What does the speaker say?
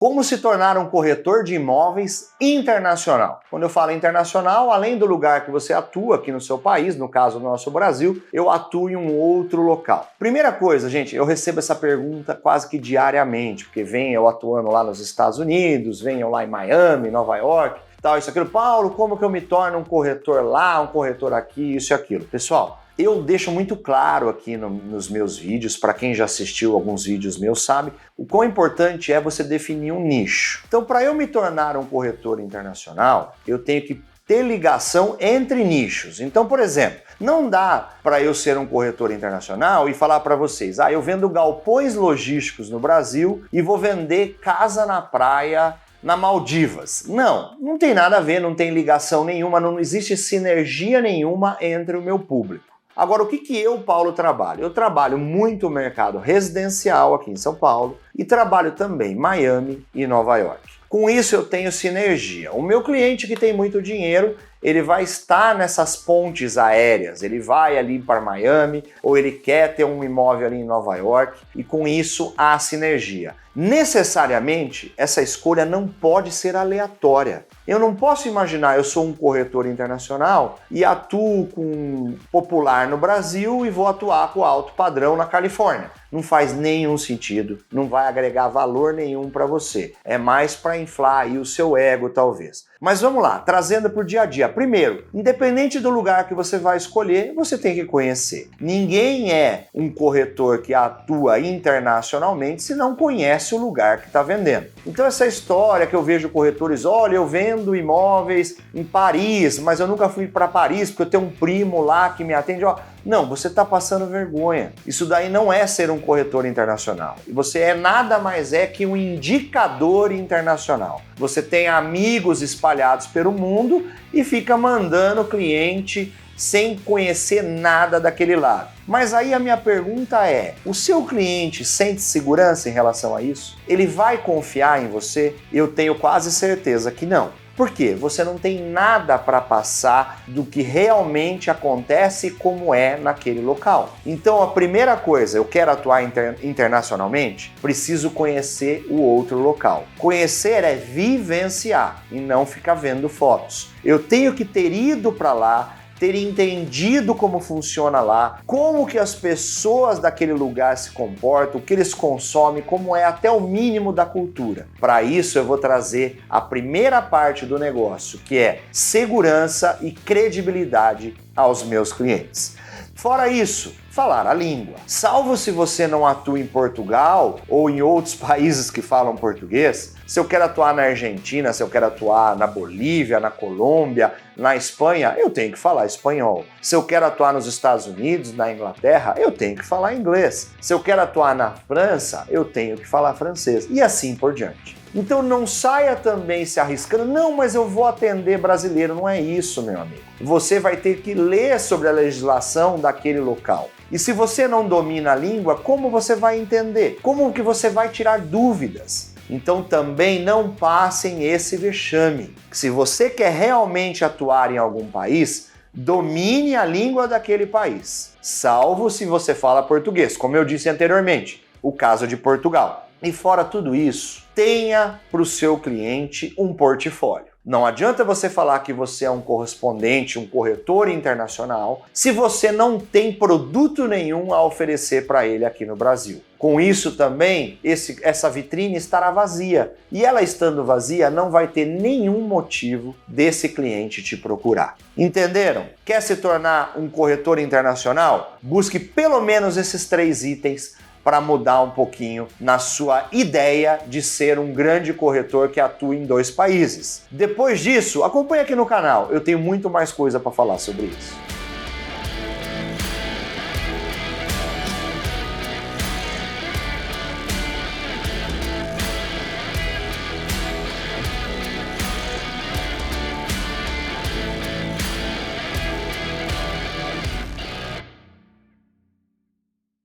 Como se tornar um corretor de imóveis internacional? Quando eu falo internacional, além do lugar que você atua aqui no seu país, no caso do nosso Brasil, eu atuo em um outro local. Primeira coisa, gente, eu recebo essa pergunta quase que diariamente, porque vem eu atuando lá nos Estados Unidos, vem eu lá em Miami, Nova York, tal, isso, aquilo. Paulo, como que eu me torno um corretor lá, um corretor aqui, isso e aquilo? Pessoal, eu deixo muito claro aqui nos meus vídeos, para quem já assistiu alguns vídeos meus sabe, o quão importante é você definir um nicho. Então, para eu me tornar um corretor internacional, eu tenho que ter ligação entre nichos. Então, por exemplo, não dá para eu ser um corretor internacional e falar para vocês, eu vendo galpões logísticos no Brasil e vou vender casa na praia na Maldivas. Não tem nada a ver, não tem ligação nenhuma, não existe sinergia nenhuma entre o meu público. Agora, o que eu, Paulo, trabalho? Eu trabalho muito o mercado residencial aqui em São Paulo e trabalho também Miami e Nova York. Com isso eu tenho sinergia. O meu cliente que tem muito dinheiro, ele vai estar nessas pontes aéreas, ele vai ali para Miami ou ele quer ter um imóvel ali em Nova York e com isso há sinergia. Necessariamente, essa escolha não pode ser aleatória. Eu não posso imaginar, eu sou um corretor internacional e atuo com popular no Brasil e vou atuar com alto padrão na Califórnia. Não faz nenhum sentido, não vai agregar valor nenhum para você. É mais para inflar aí o seu ego, talvez. Mas vamos lá, trazendo para o dia a dia. Primeiro, independente do lugar que você vai escolher, você tem que conhecer. Ninguém é um corretor que atua internacionalmente se não conhece o lugar que está vendendo. Então essa história que eu vejo corretores, olha, eu vendo imóveis em Paris, mas eu nunca fui para Paris porque eu tenho um primo lá que me atende. Não, você está passando vergonha. Isso daí não é ser um corretor internacional. E você nada mais que um indicador internacional. Você tem amigos espalhados pelo mundo e fica mandando cliente sem conhecer nada daquele lado. Mas aí a minha pergunta é, o seu cliente sente segurança em relação a isso? Ele vai confiar em você? Eu tenho quase certeza que não. Por quê? Você não tem nada para passar do que realmente acontece e como é naquele local. Então a primeira coisa, eu quero atuar internacionalmente, preciso conhecer o outro local. Conhecer é vivenciar e não ficar vendo fotos. Eu tenho que ter ido para lá, ter entendido como funciona lá, como que as pessoas daquele lugar se comportam, o que eles consomem, como é até o mínimo da cultura. Para isso eu vou trazer a primeira parte do negócio, que é segurança e credibilidade aos meus clientes. Fora isso, falar a língua. Salvo se você não atua em Portugal ou em outros países que falam português, se eu quero atuar na Argentina, se eu quero atuar na Bolívia, na Colômbia, na Espanha, eu tenho que falar espanhol. Se eu quero atuar nos Estados Unidos, na Inglaterra, eu tenho que falar inglês. Se eu quero atuar na França, eu tenho que falar francês. E assim por diante. Então não saia também se arriscando, não, mas eu vou atender brasileiro. Não é isso, meu amigo. Você vai ter que ler sobre a legislação daquele local. E se você não domina a língua, como você vai entender? Como que você vai tirar dúvidas? Então também não passem esse vexame. Se você quer realmente atuar em algum país, domine a língua daquele país. Salvo se você fala português, como eu disse anteriormente, o caso de Portugal. E fora tudo isso, tenha para o seu cliente um portfólio. Não adianta você falar que você é um correspondente, um corretor internacional, se você não tem produto nenhum a oferecer para ele aqui no Brasil. Com isso também, essa vitrine estará vazia. E ela estando vazia, não vai ter nenhum motivo desse cliente te procurar. Entenderam? Quer se tornar um corretor internacional? Busque pelo menos esses 3 itens para mudar um pouquinho na sua ideia de ser um grande corretor que atua em 2 países. Depois disso, acompanhe aqui no canal, eu tenho muito mais coisa para falar sobre isso.